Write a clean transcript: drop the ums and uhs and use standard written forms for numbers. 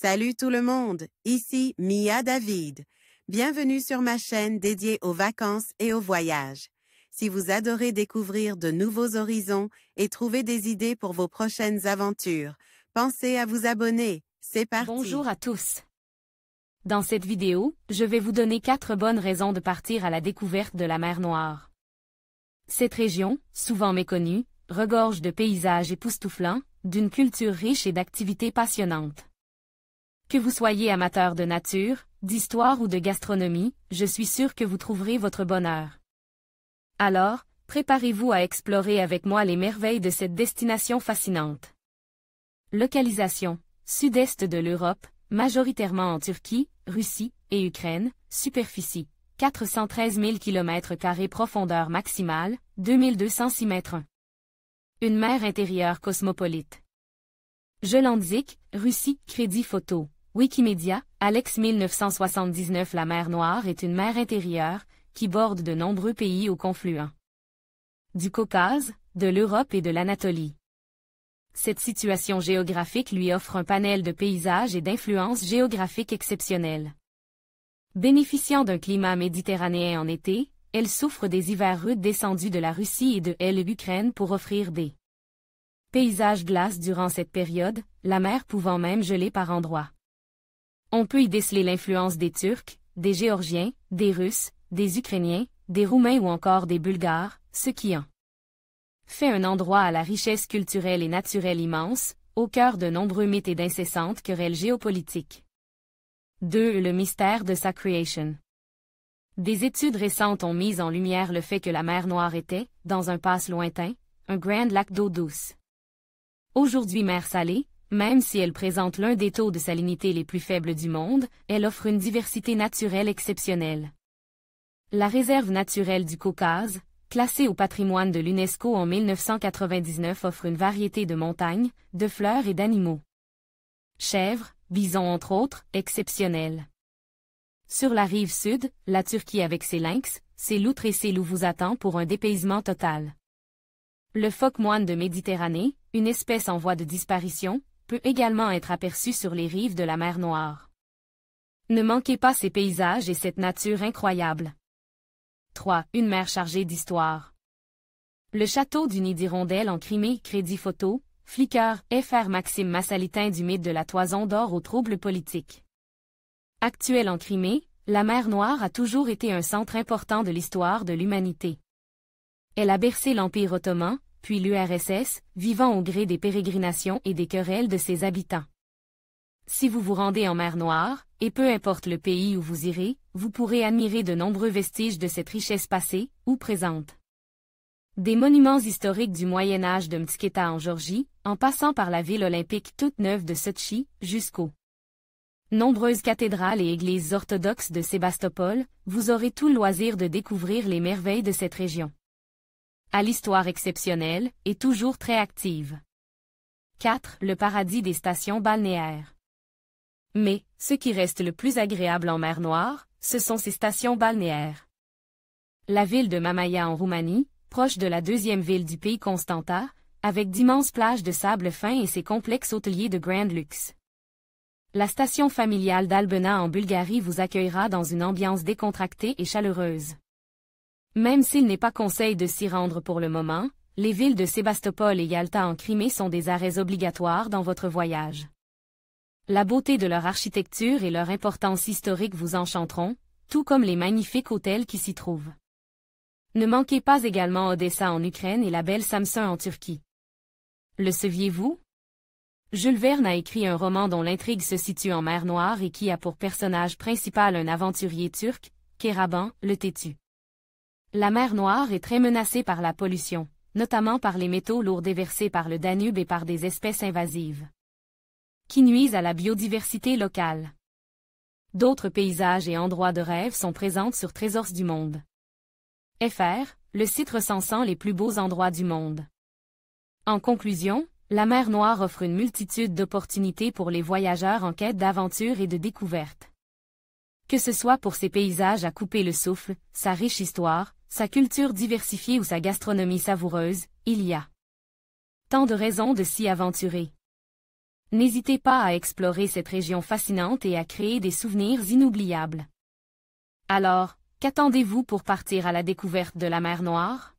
Salut tout le monde, ici Mia David. Bienvenue sur ma chaîne dédiée aux vacances et aux voyages. Si vous adorez découvrir de nouveaux horizons et trouver des idées pour vos prochaines aventures, pensez à vous abonner. C'est parti! Bonjour à tous. Dans cette vidéo, je vais vous donner 4 bonnes raisons de partir à la découverte de la mer Noire. Cette région, souvent méconnue, regorge de paysages époustouflants, d'une culture riche et d'activités passionnantes. Que vous soyez amateur de nature, d'histoire ou de gastronomie, je suis sûr que vous trouverez votre bonheur. Alors, préparez-vous à explorer avec moi les merveilles de cette destination fascinante. Localisation: sud-est de l'Europe, majoritairement en Turquie, Russie et Ukraine. Superficie: 413 000 km², profondeur maximale, 2206 mètres. Une mer intérieure cosmopolite. Jølandiq, Russie. Crédit photo. Wikimedia, Alex 1979. La mer Noire est une mer intérieure, qui borde de nombreux pays au confluent du Caucase, de l'Europe et de l'Anatolie. Cette situation géographique lui offre un panel de paysages et d'influences géographiques exceptionnelles. Bénéficiant d'un climat méditerranéen en été, elle souffre des hivers rudes descendus de la Russie et de l'Ukraine pour offrir des paysages glaces durant cette période, la mer pouvant même geler par endroits. On peut y déceler l'influence des Turcs, des Géorgiens, des Russes, des Ukrainiens, des Roumains ou encore des Bulgares, ce qui en fait un endroit à la richesse culturelle et naturelle immense, au cœur de nombreux mythes et d'incessantes querelles géopolitiques. 2. Le mystère de sa création. Des études récentes ont mis en lumière le fait que la mer Noire était, dans un passé lointain, un grand lac d'eau douce. Aujourd'hui mer salée, même si elle présente l'un des taux de salinité les plus faibles du monde, elle offre une diversité naturelle exceptionnelle. La réserve naturelle du Caucase, classée au patrimoine de l'UNESCO en 1999, offre une variété de montagnes, de fleurs et d'animaux. Chèvres, bisons entre autres, exceptionnels. Sur la rive sud, la Turquie avec ses lynx, ses loutres et ses loups vous attend pour un dépaysement total. Le phoque moine de Méditerranée, une espèce en voie de disparition, peut également être aperçu sur les rives de la mer Noire. Ne manquez pas ces paysages et cette nature incroyable. 3. Une mer chargée d'histoire. Le château du Nid d'Hirondelle en Crimée. Crédit photo, Flickr, fr. Maxime Massalitin. Du mythe de la Toison d'Or aux troubles politiques. Actuelle en Crimée, la mer Noire a toujours été un centre important de l'histoire de l'humanité. Elle a bercé l'Empire ottoman, puis l'URSS, vivant au gré des pérégrinations et des querelles de ses habitants. Si vous vous rendez en mer Noire, et peu importe le pays où vous irez, vous pourrez admirer de nombreux vestiges de cette richesse passée, ou présente. Des monuments historiques du Moyen-Âge de Mtsketa en Géorgie, en passant par la ville olympique toute neuve de Sotchi, jusqu'aux nombreuses cathédrales et églises orthodoxes de Sébastopol, vous aurez tout le loisir de découvrir les merveilles de cette région. À l'histoire exceptionnelle, et toujours très active. 4. Le paradis des stations balnéaires. Mais, ce qui reste le plus agréable en mer Noire, ce sont ces stations balnéaires. La ville de Mamaia en Roumanie, proche de la deuxième ville du pays Constanta, avec d'immenses plages de sable fin et ses complexes hôteliers de grand luxe. La station familiale d'Albena en Bulgarie vous accueillera dans une ambiance décontractée et chaleureuse. Même s'il n'est pas conseil de s'y rendre pour le moment, les villes de Sébastopol et Yalta en Crimée sont des arrêts obligatoires dans votre voyage. La beauté de leur architecture et leur importance historique vous enchanteront, tout comme les magnifiques hôtels qui s'y trouvent. Ne manquez pas également Odessa en Ukraine et la belle Samsun en Turquie. Le saviez-vous? Jules Verne a écrit un roman dont l'intrigue se situe en mer Noire et qui a pour personnage principal un aventurier turc, Keraban, le Têtu. La mer Noire est très menacée par la pollution, notamment par les métaux lourds déversés par le Danube et par des espèces invasives, qui nuisent à la biodiversité locale. D'autres paysages et endroits de rêve sont présents sur Trésors du Monde. Fr. Le site recensant les plus beaux endroits du monde. En conclusion, la mer Noire offre une multitude d'opportunités pour les voyageurs en quête d'aventure et de découverte. Que ce soit pour ses paysages à couper le souffle, sa riche histoire, sa culture diversifiée ou sa gastronomie savoureuse, il y a tant de raisons de s'y aventurer. N'hésitez pas à explorer cette région fascinante et à créer des souvenirs inoubliables. Alors, qu'attendez-vous pour partir à la découverte de la mer Noire?